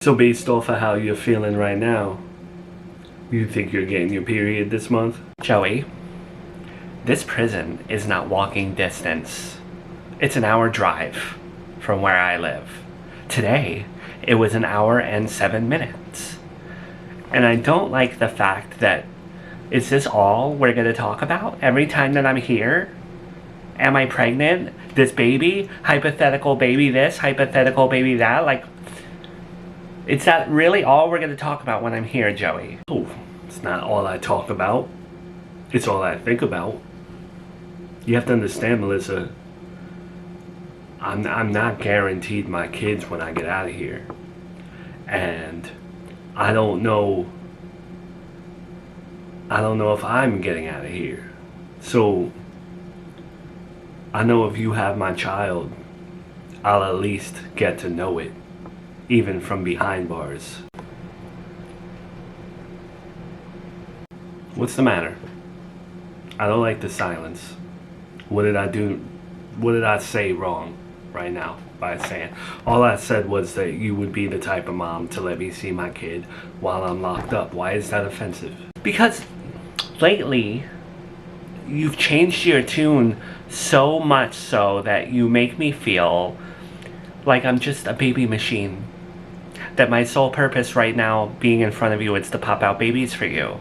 So based off of how you're feeling right now, you think you're getting your period this month? Joey, this prison is not walking distance. It's an hour drive from where I live. Today, it was an hour and 7 minutes. And I don't like the fact that, is this all we're gonna talk about every time that I'm here? Am I pregnant? This baby? Hypothetical baby this, hypothetical baby that? Like, is that really all we're gonna talk about when I'm here, Joey? Oh, it's not all I talk about. It's all I think about. You have to understand, Melissa, I'm not guaranteed my kids when I get out of here. And I don't know if I'm getting out of here. So I know if you have my child, I'll at least get to know it, even from behind bars. What's the matter? I don't like the silence. What did I do? What did I say wrong right now by saying? All I said was that you would be the type of mom to let me see my kid while I'm locked up. Why is that offensive? Because lately, you've changed your tune so much so that you make me feel like I'm just a baby machine. That my sole purpose right now being in front of you is to pop out babies for you.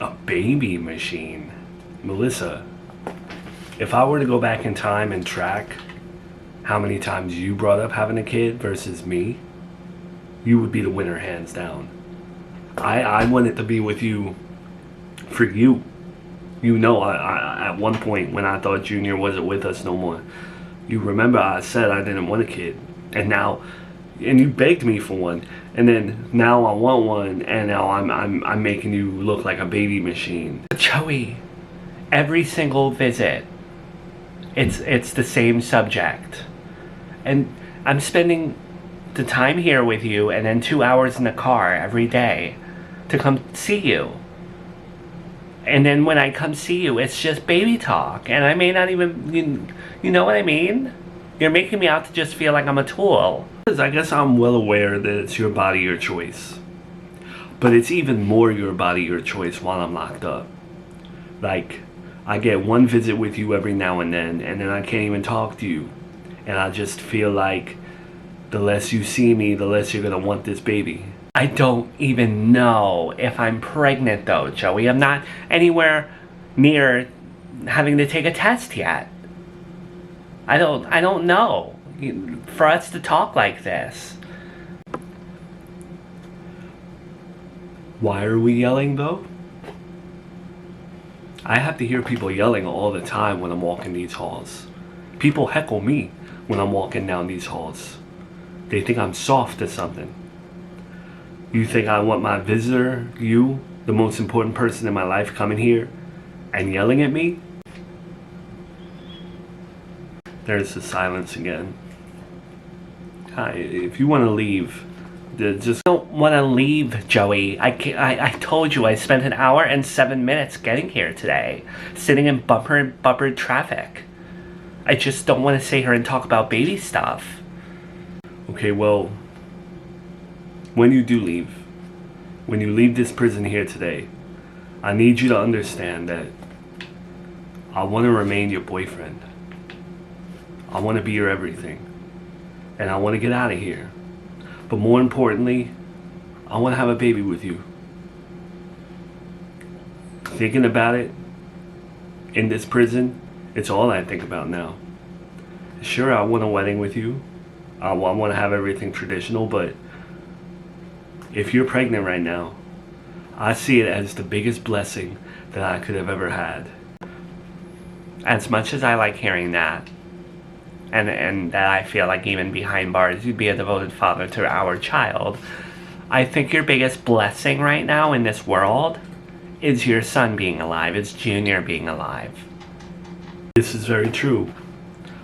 A baby machine? Melissa, if I were to go back in time and track how many times you brought up having a kid versus me, you would be the winner hands down. I wanted to be with you for you. You know, I at one point when I thought Junior wasn't with us no more, you remember I said I didn't want a kid, and you begged me for one, and then now I want one, and now I'm making you look like a baby machine. Joey, every single visit, it's the same subject, and I'm spending the time here with you, and then 2 hours in the car every day to come see you. And then when I come see you, it's just baby talk, and I may not even, you know what I mean? You're making me out to just feel like I'm a tool. I guess I'm well aware that it's your body, your choice. But it's even more your body, your choice while I'm locked up. Like, I get one visit with you every now and then I can't even talk to you. And I just feel like the less you see me, the less you're gonna want this baby. I don't even know if I'm pregnant though, Joey. I'm not anywhere near having to take a test yet. I don't know. For us to talk like this. Why are we yelling though? I have to hear people yelling all the time when I'm walking these halls. People heckle me when I'm walking down these halls. They think I'm soft or something. You think I want my visitor, you, the most important person in my life, coming here and yelling at me? There's the silence again. Hi, if you want to leave, just... I don't want to leave, Joey. I told you I spent an hour and 7 minutes getting here today, sitting in bumper traffic. I just don't want to sit here and talk about baby stuff. Okay, well, when you do leave, when you leave this prison here today, I need you to understand that I want to remain your boyfriend. I want to be your everything. And I want to get out of here. But more importantly, I want to have a baby with you. Thinking about it in this prison, it's all I think about now. Sure, I want a wedding with you. I want to have everything traditional, but if you're pregnant right now, I see it as the biggest blessing that I could have ever had. As much as I like hearing that, and that I feel like even behind bars you'd be a devoted father to our child, I think your biggest blessing right now in this world is your son being alive. It's Junior being alive. This is very true.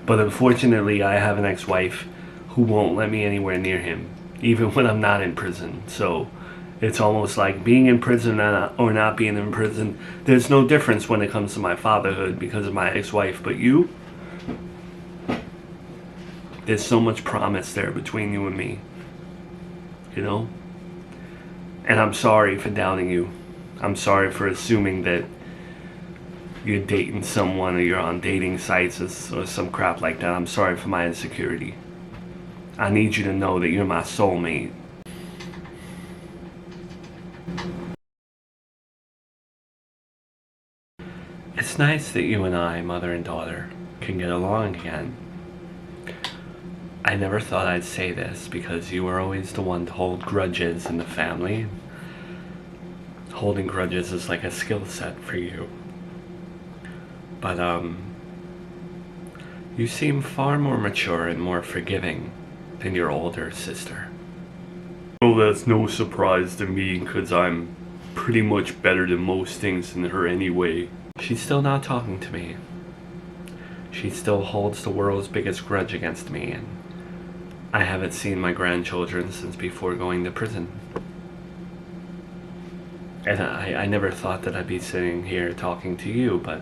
But unfortunately, I have an ex-wife who won't let me anywhere near him, even when I'm not in prison. So it's almost like being in prison or not being in prison. There's no difference when it comes to my fatherhood because of my ex-wife. But you, there's so much promise there between you and me. you know? And I'm sorry for doubting you. I'm sorry for assuming that you're dating someone or you're on dating sites or some crap like that. I'm sorry for my insecurity. I need you to know that you're my soulmate. It's nice that you and I, mother and daughter, can get along again. I never thought I'd say this because you were always the one to hold grudges in the family. Holding grudges is like a skill set for you. But, you seem far more mature and more forgiving than your older sister. Well, that's no surprise to me because I'm pretty much better than most things than her anyway. She's still not talking to me. She still holds the world's biggest grudge against me, and I haven't seen my grandchildren since before going to prison. And I never thought that I'd be sitting here talking to you, but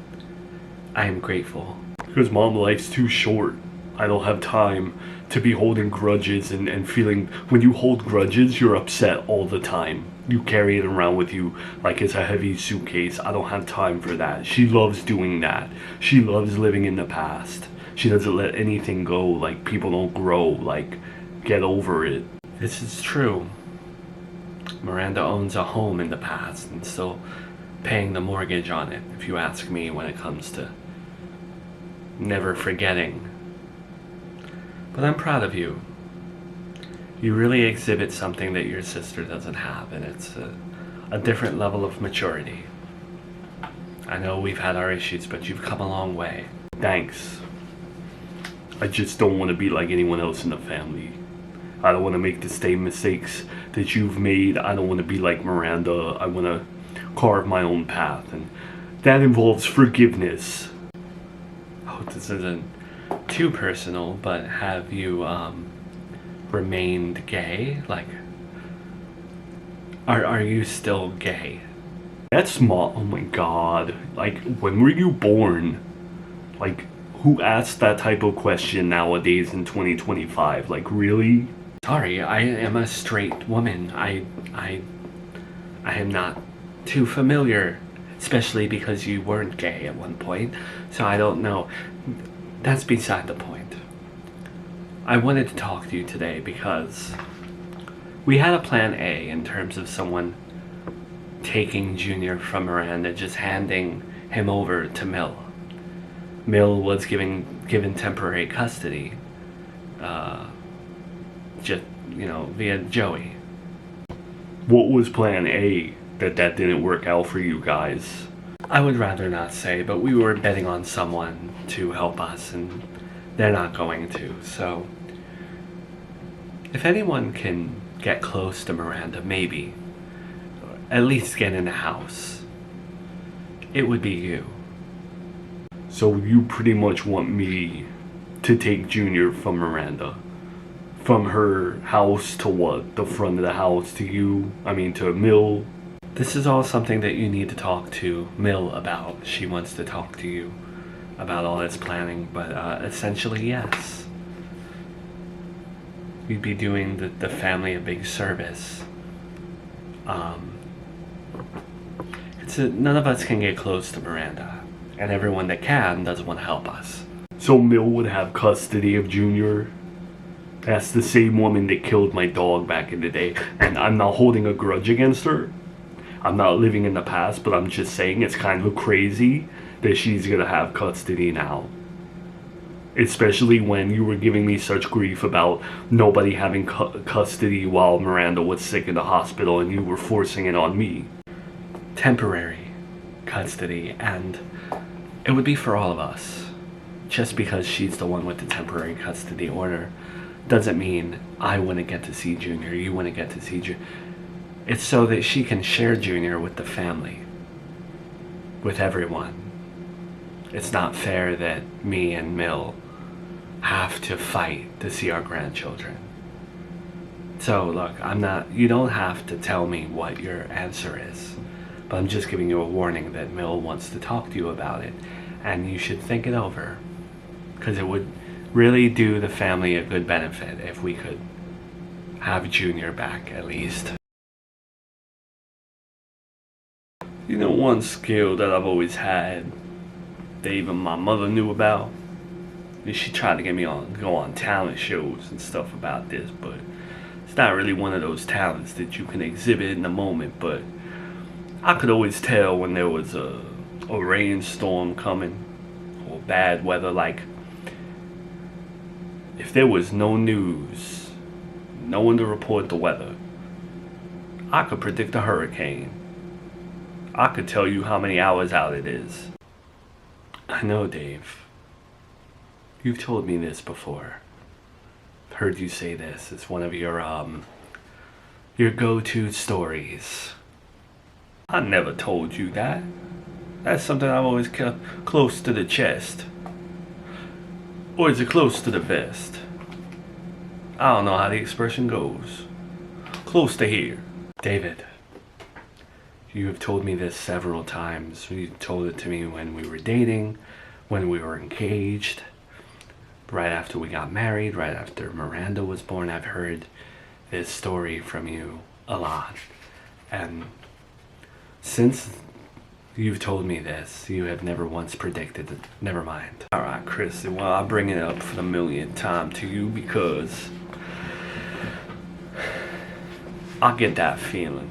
I am grateful. Because Mom, life's too short. I don't have time to be holding grudges and feeling... When you hold grudges, you're upset all the time. You carry it around with you like it's a heavy suitcase. I don't have time for that. She loves doing that. She loves living in the past. She doesn't let anything go. Like, people don't grow. Like, get over it. This is true. Miranda owns a home in the past and still paying the mortgage on it, if you ask me, when it comes to never forgetting. But I'm proud of you. You really exhibit something that your sister doesn't have, and it's a different level of maturity. I know we've had our issues, but you've come a long way. Thanks. I just don't want to be like anyone else in the family. I don't want to make the same mistakes that you've made. I don't want to be like Miranda. I want to carve my own path, and that involves forgiveness. Oh, this isn't too personal, but have you remained gay? Like, are you still gay? That's small. Oh my god. Like, when were you born? Like, who asks that type of question nowadays in 2025? Like, really? Sorry, I am a straight woman. I am not too familiar, especially because you weren't gay at one point, so I don't know. That's beside the point. I wanted to talk to you today because we had a plan A in terms of someone taking Junior from Miranda, just handing him over to Mill. Mill was given temporary custody, via Joey. What was plan A that didn't work out for you guys? I would rather not say, but we were betting on someone to help us, and they're not going to. So, if anyone can get close to Miranda, maybe, or at least get in the house, it would be you. So you pretty much want me to take Junior from Miranda? From her house to what? The front of the house to you? To Mill? This is all something that you need to talk to Mill about. She wants to talk to you about all this planning, but essentially, yes. You'd be doing the family a big service. None of us can get close to Miranda, and everyone that can doesn't want to help us. So Mill would have custody of Junior? That's the same woman that killed my dog back in the day, and I'm not holding a grudge against her. I'm not living in the past, but I'm just saying it's kind of crazy that she's gonna have custody now. Especially when you were giving me such grief about nobody having custody while Miranda was sick in the hospital, and you were forcing it on me. Temporary custody, and it would be for all of us. Just because she's the one with the temporary custody order doesn't mean I wouldn't get to see Junior, you wouldn't get to see Junior. It's so that she can share Junior with the family, with everyone. It's not fair that me and Mill have to fight to see our grandchildren. So look, you don't have to tell me what your answer is, but I'm just giving you a warning that Mill wants to talk to you about it, and you should think it over, because it would really do the family a good benefit if we could have Junior back at least. You know, one skill that I've always had, that even my mother knew about, is she tried to get me on go on talent shows and stuff about this, but it's not really one of those talents that you can exhibit in the moment. But I could always tell when there was a rainstorm coming or bad weather. Like, if there was no news, no one to report the weather, I could predict a hurricane. I could tell you how many hours out it is. I know, Dave. You've told me this before. I've heard you say this. It's one of your go-to stories. I never told you that. That's something I've always kept close to the chest. Or is it close to the vest? I don't know how the expression goes. Close to here. David, you have told me this several times. You told it to me when we were dating, when we were engaged, right after we got married, right after Miranda was born. I've heard this story from you a lot. And since you've told me this, you have never once predicted it. Never mind. Alright, Chris, well, I'll bring it up for the millionth time to you because I get that feeling.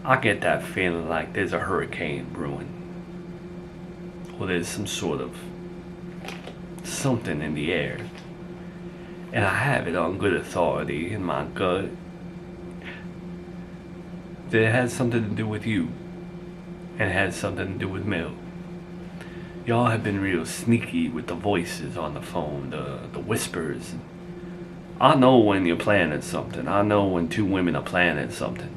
I get that feeling like there's a hurricane brewing. Or there's some sort of something in the air. And I have it on good authority in my gut that it has something to do with you. And it has something to do with Mill. Y'all have been real sneaky with the voices on the phone, the whispers. I know when you're planning something. I know when two women are planning something.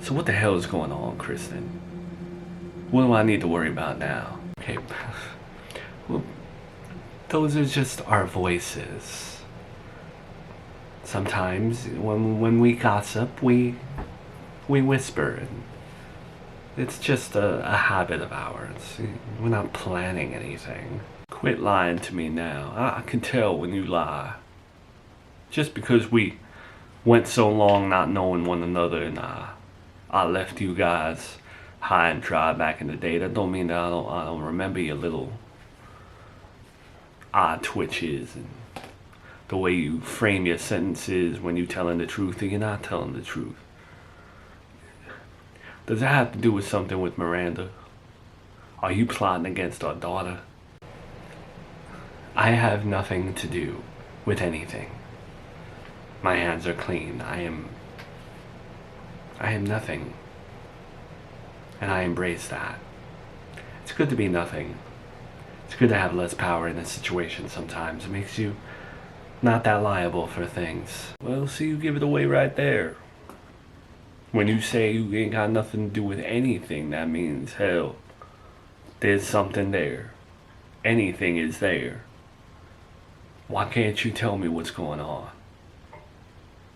So what the hell is going on, Kristen? What do I need to worry about now? Okay, well, those are just our voices. Sometimes when we gossip, we whisper, and it's just a habit of ours. We're not planning anything. Quit lying to me now. I can tell when you lie. Just because we went so long not knowing one another and I left you guys high and dry back in the day, that don't mean that I don't remember your little eye twitches and the way you frame your sentences when you're telling the truth or you're not telling the truth. Does it have to do with something with Miranda? Are you plotting against our daughter? I have nothing to do with anything. My hands are clean. I am nothing. And I embrace that. It's good to be nothing. It's good to have less power in a situation sometimes. It makes you not that liable for things. Well, see, you give it away right there. When you say you ain't got nothing to do with anything, that means, hell, there's something there. Anything is there. Why can't you tell me what's going on?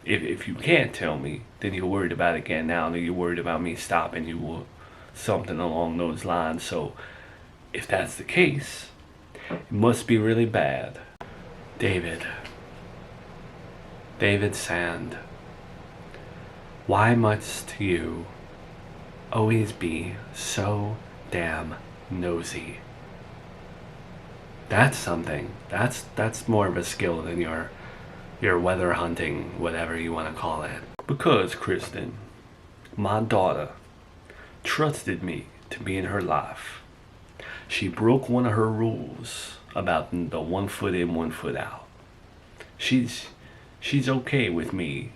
If you can't tell me, then you're worried about it again now, then you're worried about me stopping you or something along those lines. So if that's the case, it must be really bad. David Sand, why must you always be so damn nosy? That's something. That's more of a skill than your weather hunting, whatever you want to call it. Because, Kristen, my daughter trusted me to be in her life. She broke one of her rules about the 1 foot in, 1 foot out. She's okay with me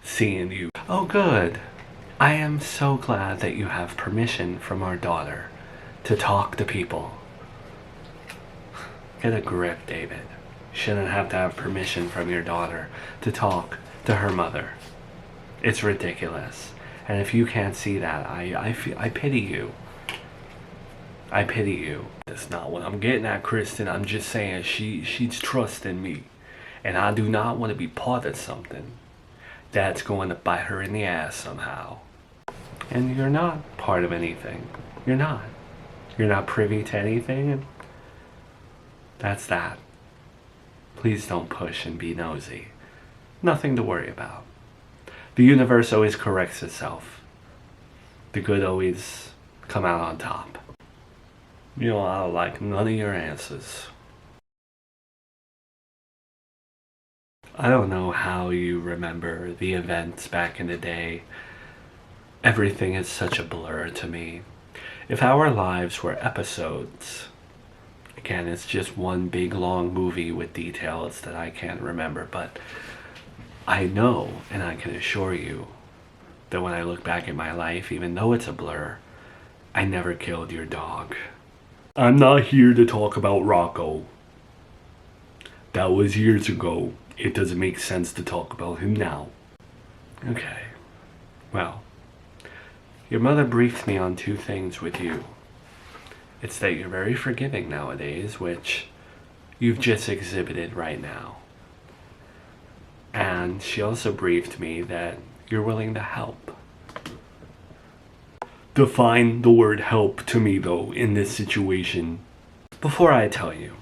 seeing you. Oh, good. I am so glad that you have permission from our daughter to talk to people. Get a grip, David. Shouldn't have to have permission from your daughter to talk to her mother. It's ridiculous. And if you can't see that, I pity you. I pity you. That's not what I'm getting at, Kristen. I'm just saying she's trusting me. And I do not want to be part of something that's going to bite her in the ass somehow. And you're not part of anything. You're not. You're not privy to anything. And that's that. Please don't push and be nosy. Nothing to worry about. The universe always corrects itself. The good always come out on top. You know, I don't like none of your answers. I don't know how you remember the events back in the day. Everything is such a blur to me. If our lives were episodes, again, it's just one big long movie with details that I can't remember, but I know and I can assure you that when I look back at my life, even though it's a blur, I never killed your dog. I'm not here to talk about Rocco. That was years ago. It doesn't make sense to talk about him now. Okay. Well, your mother briefed me on two things with you. It's that you're very forgiving nowadays, which you've just exhibited right now. And she also briefed me that you're willing to help. Define the word help to me, though, in this situation. Before I tell you,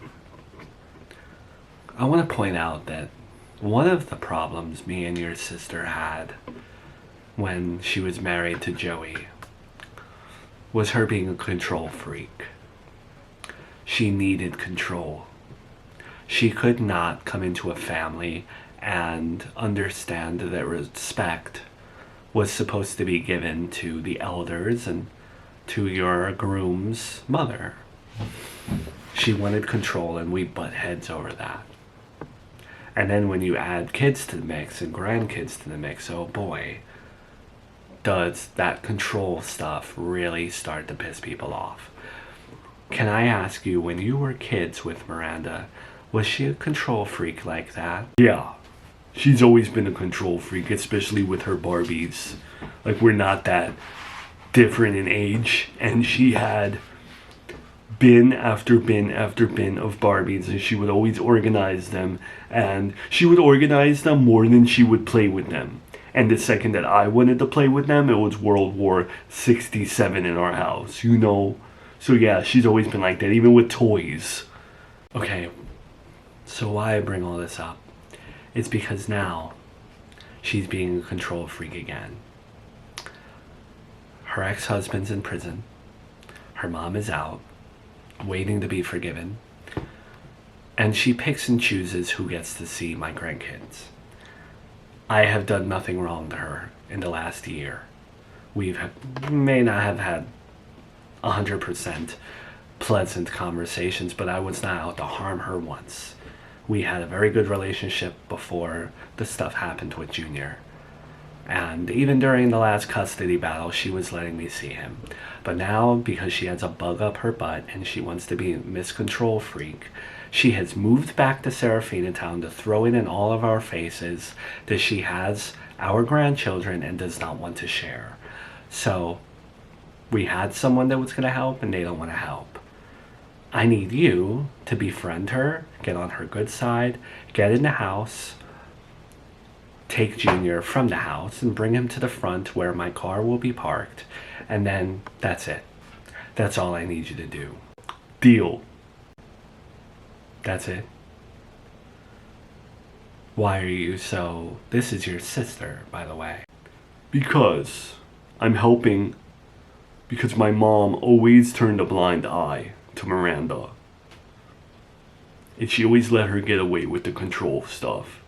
I want to point out that one of the problems me and your sister had when she was married to Joey was her being a control freak. She needed control. She could not come into a family and understand that respect was supposed to be given to the elders and to your groom's mother. She wanted control, and we butt heads over that. And then when you add kids to the mix and grandkids to the mix, oh boy, does that control stuff really start to piss people off. Can I ask you, when you were kids with Miranda, was she a control freak like that? Yeah. She's always been a control freak, especially with her Barbies. Like, we're not that different in age, and she had bin after bin after bin of Barbies, and she would always organize them, and she would organize them more than she would play with them. And the second that I wanted to play with them, it was World War 67 in our house, you know? So yeah, she's always been like that, even with toys. Okay, so why I bring all this up? It's because now she's being a control freak again. Her ex-husband's in prison. Her mom is out, waiting to be forgiven. And she picks and chooses who gets to see my grandkids. I have done nothing wrong to her in the last year. May not have had 100% pleasant conversations, but I was not out to harm her once. We had a very good relationship before the stuff happened with Junior. And even during the last custody battle, she was letting me see him. But now, because she has a bug up her butt and she wants to be a Miss Control Freak, she has moved back to Serafina Town to throw it in all of our faces that she has our grandchildren and does not want to share. So, we had someone that was going to help and they don't want to help. I need you to befriend her, get on her good side, get in the house, take Junior from the house and bring him to the front where my car will be parked, and then that's it. That's all I need you to do. Deal. That's it. Why are you so... This is your sister, by the way. Because I'm helping. Because my mom always turned a blind eye to Miranda. And she always let her get away with the control stuff.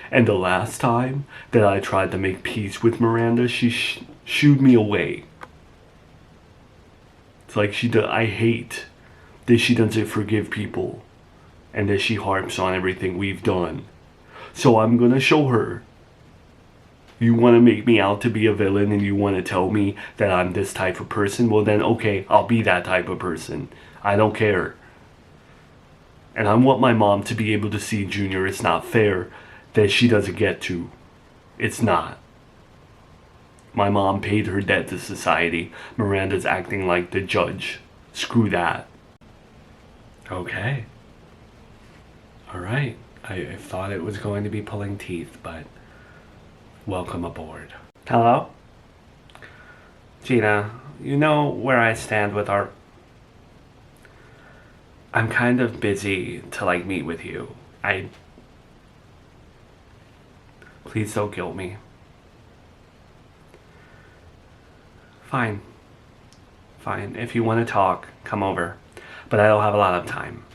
And the last time that I tried to make peace with Miranda, she shooed me away. It's like I hate that she doesn't forgive people and that she harps on everything we've done. So I'm gonna show her. You want to make me out to be a villain and you want to tell me that I'm this type of person? Well then, okay, I'll be that type of person. I don't care. And I want my mom to be able to see Junior. It's not fair that she doesn't get to. It's not. My mom paid her debt to society. Miranda's acting like the judge. Screw that. Okay. Alright. I thought it was going to be pulling teeth, but welcome aboard. Hello? Gina, you know where I stand with our... I'm kind of busy to meet with you. Please don't guilt me. Fine. Fine. If you want to talk, come over. But I don't have a lot of time.